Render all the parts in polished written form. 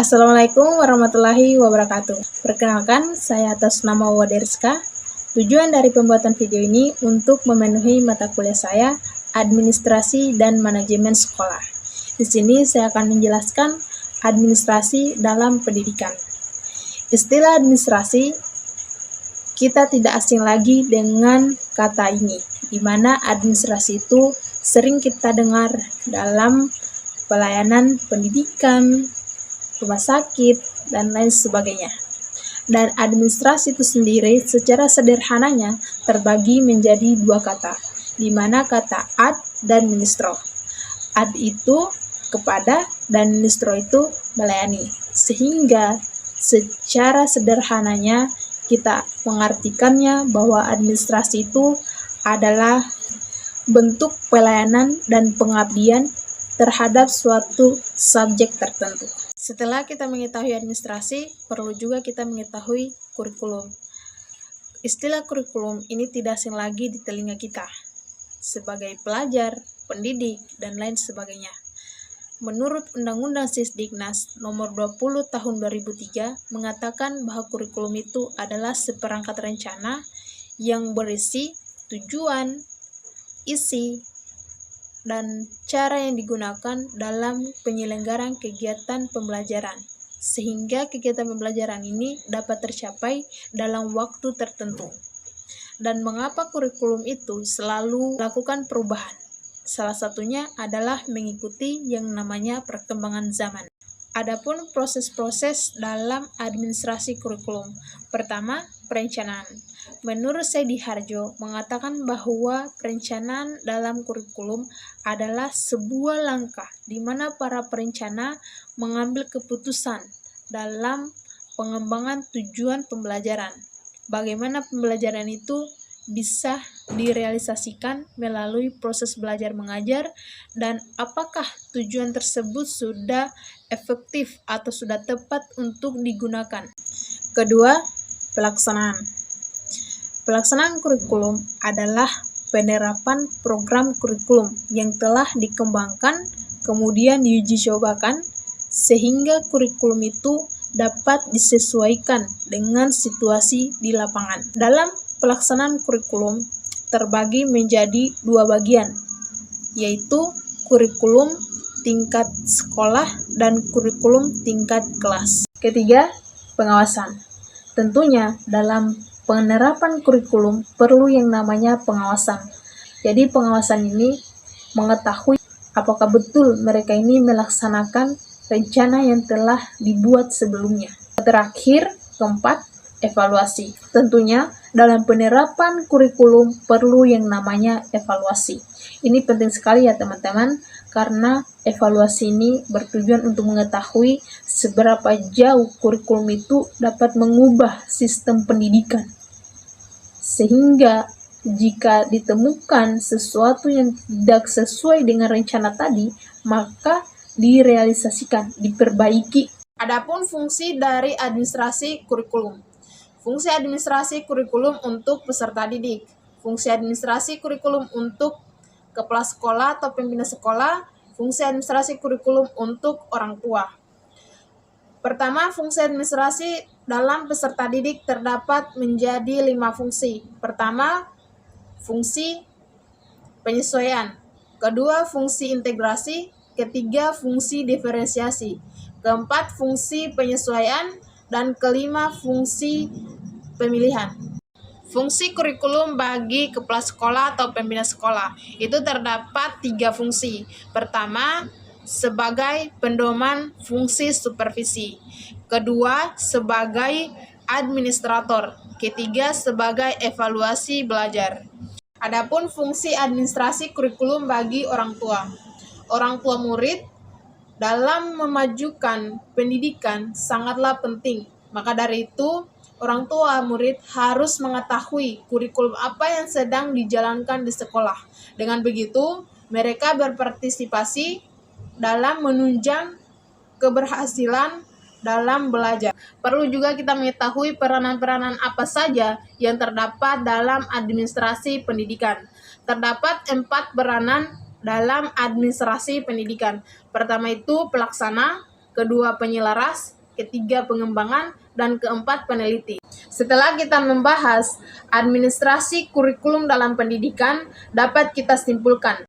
Assalamualaikum warahmatullahi wabarakatuh. Perkenalkan, saya atas nama Waderska. Tujuan dari pembuatan video ini untuk memenuhi mata kuliah saya, Administrasi dan Manajemen Sekolah. Di sini saya akan menjelaskan administrasi dalam pendidikan. Istilah administrasi kita tidak asing lagi dengan kata ini, di mana administrasi itu sering kita dengar dalam pelayanan pendidikan, rumah sakit, dan lain sebagainya. Dan administrasi itu sendiri secara sederhananya terbagi menjadi dua kata, di mana kata ad dan ministro. Ad itu kepada dan ministro itu melayani. Sehingga secara sederhananya kita mengartikannya bahwa administrasi itu adalah bentuk pelayanan dan pengabdian terhadap suatu subjek tertentu. Setelah kita mengetahui administrasi, perlu juga kita mengetahui kurikulum. Istilah kurikulum ini tidak asing lagi di telinga kita sebagai pelajar, pendidik, dan lain sebagainya. Menurut Undang-Undang Sisdiknas Nomor 20 Tahun 2003 mengatakan bahwa kurikulum itu adalah seperangkat rencana yang berisi tujuan, isi, dan cara yang digunakan dalam penyelenggaraan kegiatan pembelajaran, sehingga kegiatan pembelajaran ini dapat tercapai dalam waktu tertentu. Dan mengapa kurikulum itu selalu melakukan perubahan? Salah satunya adalah mengikuti yang namanya perkembangan zaman. Adapun proses-proses dalam administrasi kurikulum. Pertama, perencanaan. Menurut Saidi Harjo mengatakan bahwa perencanaan dalam kurikulum adalah sebuah langkah di mana para perencana mengambil keputusan dalam pengembangan tujuan pembelajaran. Bagaimana pembelajaran itu bisa direalisasikan melalui proses belajar mengajar, dan apakah tujuan tersebut sudah efektif atau sudah tepat untuk digunakan. Kedua, pelaksanaan. Pelaksanaan kurikulum adalah penerapan program kurikulum yang telah dikembangkan kemudian diuji cobakan sehingga kurikulum itu dapat disesuaikan dengan situasi di lapangan. Dalam pelaksanaan kurikulum terbagi menjadi dua bagian, yaitu kurikulum tingkat sekolah dan kurikulum tingkat kelas. Ketiga, pengawasan. Tentunya dalam penerapan kurikulum perlu yang namanya pengawasan. Jadi pengawasan ini mengetahui apakah betul mereka ini melaksanakan rencana yang telah dibuat sebelumnya. Terakhir, keempat, evaluasi. Tentunya dalam penerapan kurikulum perlu yang namanya evaluasi. Ini penting sekali ya teman-teman, karena evaluasi ini bertujuan untuk mengetahui seberapa jauh kurikulum itu dapat mengubah sistem pendidikan. Sehingga jika ditemukan sesuatu yang tidak sesuai dengan rencana tadi, maka direalisasikan, diperbaiki. Adapun fungsi dari administrasi kurikulum. Fungsi administrasi kurikulum untuk peserta didik. Fungsi administrasi kurikulum untuk kepala sekolah atau pembina sekolah. Fungsi administrasi kurikulum untuk orang tua. Pertama, fungsi administrasi dalam peserta didik terdapat menjadi 5 fungsi. Pertama, fungsi penyesuaian. Kedua, fungsi integrasi. Ketiga, fungsi diferensiasi. Keempat, fungsi penyesuaian. Dan kelima, fungsi pemilihan. Fungsi kurikulum bagi kepala sekolah atau pembina sekolah itu terdapat 3 fungsi. Pertama, sebagai pendoman fungsi supervisi. Kedua, sebagai administrator. Ketiga, sebagai evaluasi belajar. Adapun fungsi administrasi kurikulum bagi orang tua. Orang tua murid dalam memajukan pendidikan sangatlah penting. Maka dari itu, orang tua murid harus mengetahui kurikulum apa yang sedang dijalankan di sekolah. Dengan begitu, mereka berpartisipasi dalam menunjang keberhasilan dalam belajar. Perlu juga kita mengetahui peranan-peranan apa saja yang terdapat dalam administrasi pendidikan. Terdapat 4 peranan dalam administrasi pendidikan. Pertama itu pelaksana, kedua penyelaras, ketiga pengembangan, dan keempat peneliti. Setelah kita membahas administrasi kurikulum dalam pendidikan, dapat kita simpulkan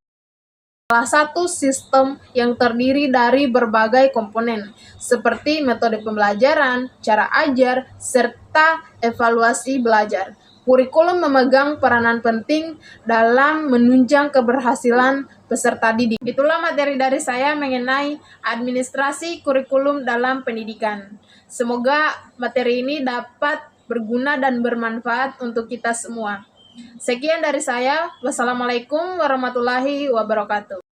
salah satu sistem yang terdiri dari berbagai komponen, seperti metode pembelajaran, cara ajar, serta evaluasi belajar. Kurikulum memegang peranan penting dalam menunjang keberhasilan peserta didik. Itulah materi dari saya mengenai administrasi kurikulum dalam pendidikan. Semoga materi ini dapat berguna dan bermanfaat untuk kita semua. Sekian dari saya. Wassalamualaikum warahmatullahi wabarakatuh.